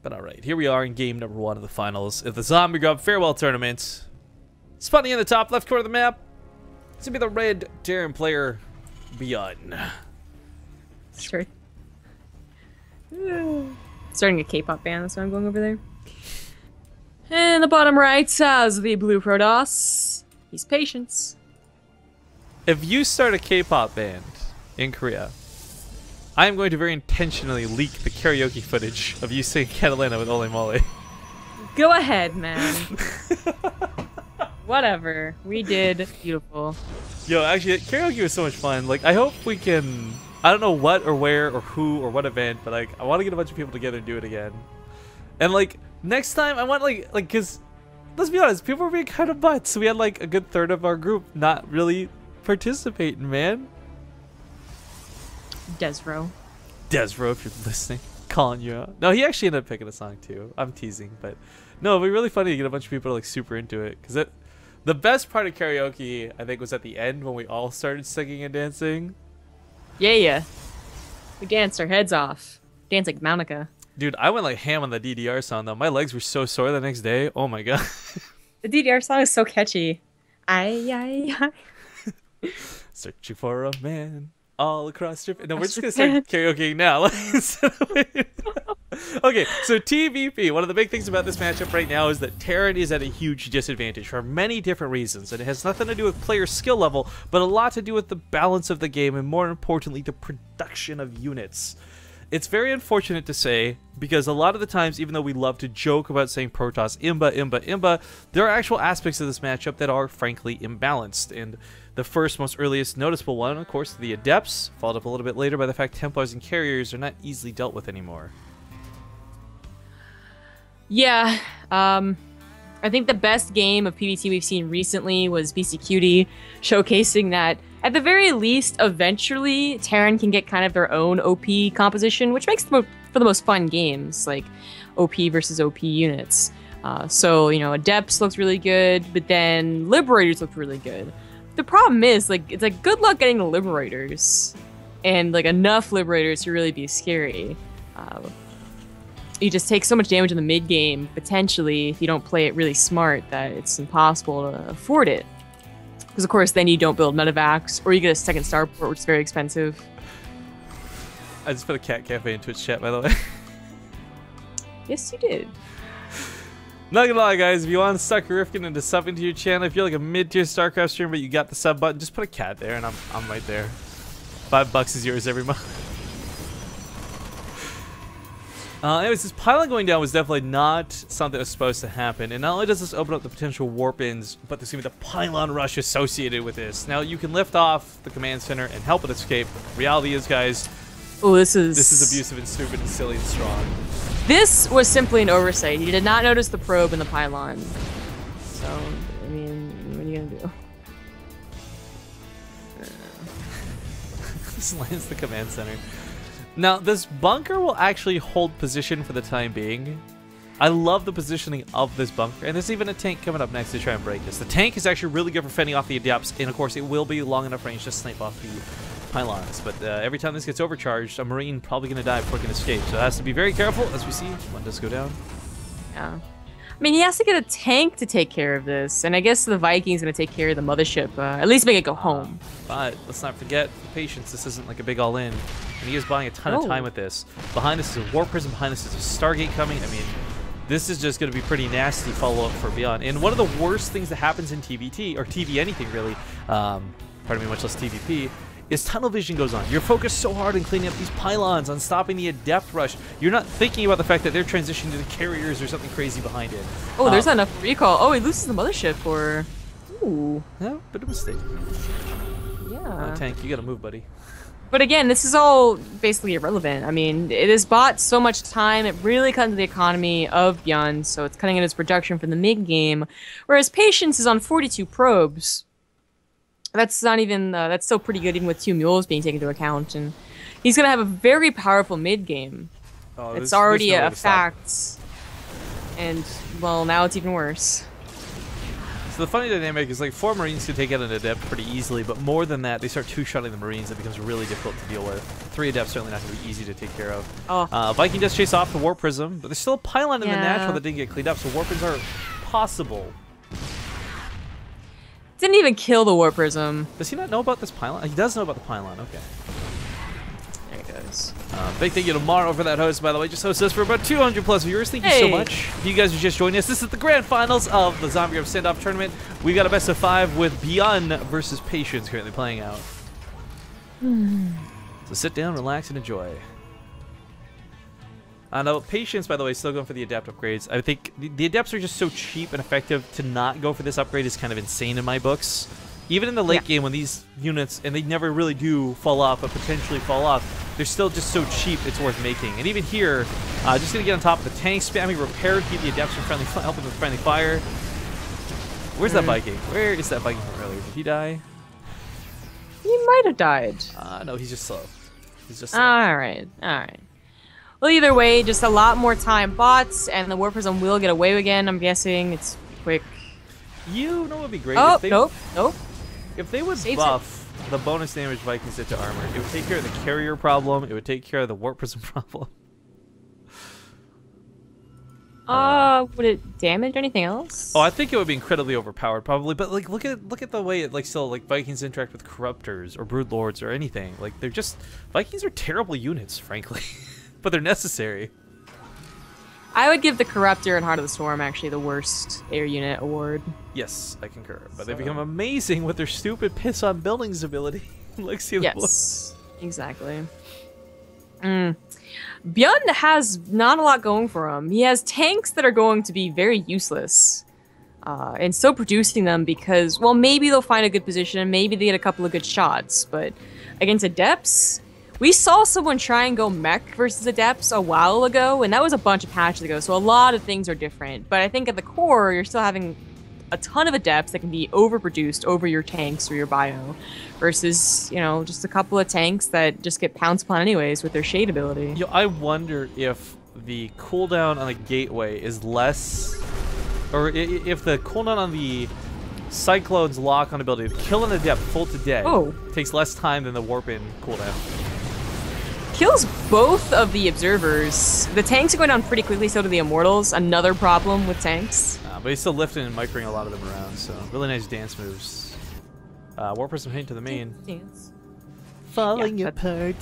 But alright, here we are in game number 1 of the finals of the Zombiegrub Farewell Tournament. Spawning in the top left corner of the map, it's gonna be the red Terran player, Byun. Sure. Starting a K-pop band, that's why I'm going over there. And the bottom right has the blue Protoss. He's Patience. If you start a K-pop band in Korea, I am going to very intentionally leak the karaoke footage of you singing Catalina with Ole Mole. Go ahead, man. Whatever. We did. Beautiful. Yo, actually, karaoke was so much fun. Like, I hope we can... I don't know what or where or who or what event, but, like, I want to get a bunch of people together and do it again. And, like, next time, I want, like, because, let's be honest, people were being kind of butts. So we had, like, a good third of our group not really participating, man. Desro, if you're listening, calling you out. No, he actually ended up picking a song too. I'm teasing, but no, it'd be really funny to get a bunch of people like super into it. Because the best part of karaoke, I think, was at the end when we all started singing and dancing. Yeah. We danced our heads off. Danced like Monica. Dude, I went like ham on the DDR song though. My legs were so sore the next day. Oh my god. The DDR song is so catchy. Ay. Searching for a man all across Japan. No, we're just gonna start karaokeing now. Okay, so TVP. One of the big things about this matchup right now is that Terran is at a huge disadvantage for many different reasons, and it has nothing to do with player skill level, but a lot to do with the balance of the game, and more importantly, the production of units. It's very unfortunate to say, because a lot of the times, even though we love to joke about saying Protoss imba, there are actual aspects of this matchup that are frankly imbalanced. And the first, most earliest noticeable one, of course, the Adepts, followed up a little bit later by the fact Templars and Carriers are not easily dealt with anymore. Yeah, I think the best game of PvT we've seen recently was BCQD, showcasing that at the very least, eventually, Terran can get kind of their own OP composition, which makes them for the most fun games, like OP versus OP units. So, you know, Adepts looks really good, but then Liberators look really good. The problem is, like, it's like good luck getting the Liberators, and like enough Liberators to really be scary. You just take so much damage in the mid game, potentially, if you don't play it really smart, that it's impossible to afford it. Because of course, then you don't build medevacs, or you get a second starport, which is very expensive. I just put a cat cafe in Twitch chat, by the way. Yes, you did. Not gonna lie, guys, if you want to suck Rifkin into subbing to your channel, if you're like a mid-tier StarCraft streamer, but you got the sub button, just put a cat there, and I'm right there. $5 is yours every month. Anyways, this pylon going down was definitely not something that was supposed to happen, and not only does this open up the potential warp-ins, but there's going to be the pylon rush associated with this. Now, you can lift off the command center and help it escape, but the reality is, guys, oh, this is abusive and stupid and silly and strong. This was simply an oversight. He did not notice the probe in the pylon. So, I mean, what are you going to do? This lands the command center. Now, this bunker will actually hold position for the time being. I love the positioning of this bunker, and there's even a tank coming up next to try and break this. The tank is actually really good for fending off the Adepts, and of course it will be long enough range to snipe off the pylons. But every time this gets overcharged, a Marine probably going to die before it can escape, so it has to be very careful, as we see. One does go down. Yeah. I mean, he has to get a tank to take care of this, and I guess the Viking's going to take care of the mothership, at least make it go home. But let's not forget, Patience, this isn't like a big all-in, and he is buying a ton of time with this. Behind this is a Warp Prism, behind this is a Stargate coming. I mean, this is just going to be pretty nasty follow-up for Byun. And one of the worst things that happens in TVT, or TV anything really, pardon me, much less TVP, is tunnel vision goes on. You're focused so hard on cleaning up these pylons, on stopping the Adept rush. You're not thinking about the fact that they're transitioning to the Carriers or something crazy behind it. Oh, there's not enough recall. Oh, he loses the mothership, or... Ooh. Yeah, bit of a mistake. Yeah. Tank, you gotta move, buddy. But again, this is all basically irrelevant. I mean, it has bought so much time. It really cut into the economy of Byun, so it's cutting into his production from the mid-game. Whereas Patience is on 42 probes. That's not even, that's still pretty good even with 2 mules being taken into account. And he's going to have a very powerful mid-game. Oh, it's already a fact. And, well, now it's even worse. So the funny dynamic is like 4 Marines can take out an Adept pretty easily, but more than that, they start two-shotting the Marines. It becomes really difficult to deal with. 3 Adepts certainly not going to be easy to take care of. Oh. Viking does chase off the Warp Prism, but there's still a pylon in the natural that didn't get cleaned up, so Warpins are possible. Didn't even kill the Warp Prism. Does he not know about this pylon? He does know about the pylon, okay. There he goes. Big thank you to Maro for that host, by the way. Just hosted us for about 200 plus viewers. Thank you so much. If you guys are just joining us, this is the grand finals of the Zombiegrub Sendoff tournament. We've got a best of 5 with Byun versus Patience currently playing out. So sit down, relax, and enjoy. No, Patience, by the way, is still going for the Adept upgrades. I think the Adepts are just so cheap and effective. To not go for this upgrade is kind of insane in my books. Even in the late game when these units, and they never really do fall off, but potentially fall off, they're still just so cheap it's worth making. And even here, just going to get on top of the tank, spamming repair, keep the Adepts from friendly, helping with friendly fire. Where's that Viking? Where is that Viking from earlier? Did he die? He might have died. No, he's just slow. He's just slow. Alright. Well, either way, just a lot more time bots, and the Warp Prism will get away again. I'm guessing it's quick. You know what would be great? Oh, if they, nope. If they would buff the bonus damage Vikings did to armor, it would take care of the carrier problem, it would take care of the Warp Prism problem. Would it damage anything else? Oh, I think it would be incredibly overpowered, probably. But like, look at the way it still Vikings interact with Corruptors or Broodlords or anything. Like, they're just Vikings are terrible units, frankly, but they're necessary. I would give the Corruptor and Heart of the Storm actually the worst air unit award. Yes, I concur. But they become amazing with their stupid piss on buildings ability. Like, see the exactly. Byun has not a lot going for him. He has tanks that are going to be very useless. And still producing them because, well, maybe they'll find a good position, maybe they get a couple of good shots, but against Adepts, we saw someone try and go mech versus Adepts a while ago, and that was a bunch of patches ago, so a lot of things are different. But I think at the core, you're still having a ton of Adepts that can be overproduced over your tanks or your bio, versus, you know, just a couple of tanks that just get pounced upon anyways with their shade ability. Yo, I wonder if the cooldown on the gateway is less, or if the cooldown on the Cyclone's lock-on ability to kill an Adept full to dead takes less time than the warp-in cooldown. Kills both of the observers. The tanks are going down pretty quickly, so do the Immortals. Another problem with tanks. But he's still lifting and microing a lot of them around, so really nice dance moves. Warp Prism hit to the main. Dance. Falling apart.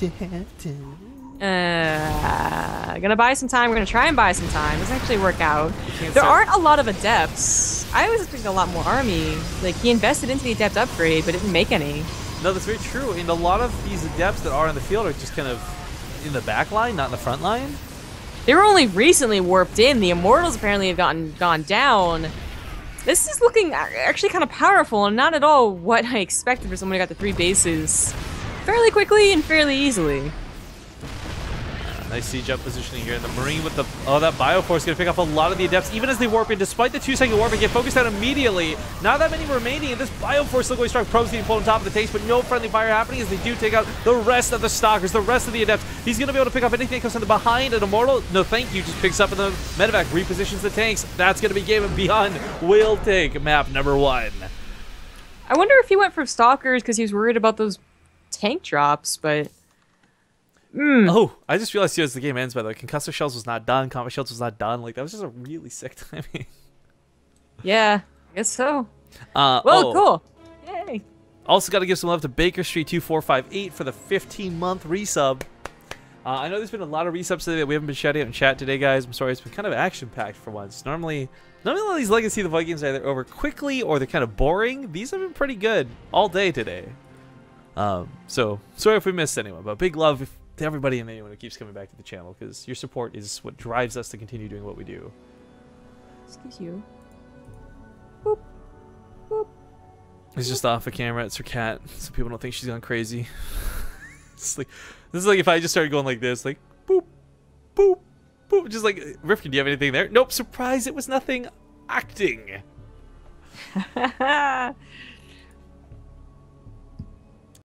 Gonna buy some time. We're gonna try and buy some time. Doesn't actually work out. There aren't a lot of Adepts. I was expecting a lot more army. Like, he invested into the Adept upgrade, but didn't make any. No, that's very true. And a lot of these Adepts that are in the field are just kind of in the back line, not in the front line. They were only recently warped in. The Immortals apparently have gone down. This is looking actually kind of powerful and not at all what I expected for someone who got the 3 bases fairly quickly and fairly easily. Nice siege up positioning here, and the Marine with the that Bioforce is going to pick up a lot of the Adepts, even as they warp in. Despite the 2-second warp and get focused out immediately. Not that many remaining, and this Bioforce look away strong. Probes getting pulled on top of the tanks, but no friendly fire happening as they do take out the rest of the Stalkers, the rest of the Adepts. He's going to be able to pick up anything that comes from the behind. An Immortal, no thank you, just picks up in the medevac, repositions the tanks. That's going to be game, and Beyond will take map number 1. I wonder if he went for Stalkers because he was worried about those tank drops, but... Oh, I just realized as the game ends, by the way, Concussor Shells was not done, Combat Shells was not done. Like, that was just a really sick timing. Yeah, I guess so. Cool. Yay. Also got to give some love to Baker Street 2458 for the 15-month resub. I know there's been a lot of resubs today that we haven't been shouting out in chat today, guys. I'm sorry, it's been kind of action-packed for once. Normally a lot of these Legacy of the Vikings are either over quickly or they're kind of boring. These have been pretty good all day today. So, sorry if we missed anyone, but big love to everybody and anyone who keeps coming back to the channel, because your support is what drives us to continue doing what we do. Excuse you. Boop. Boop. It's just off the camera. It's her cat, so people don't think she's gone crazy. It's like, this is like if I just started going like this, like boop, boop, boop, just like, Rifkin, do you have anything there? Nope. Surprise! It was nothing. Acting.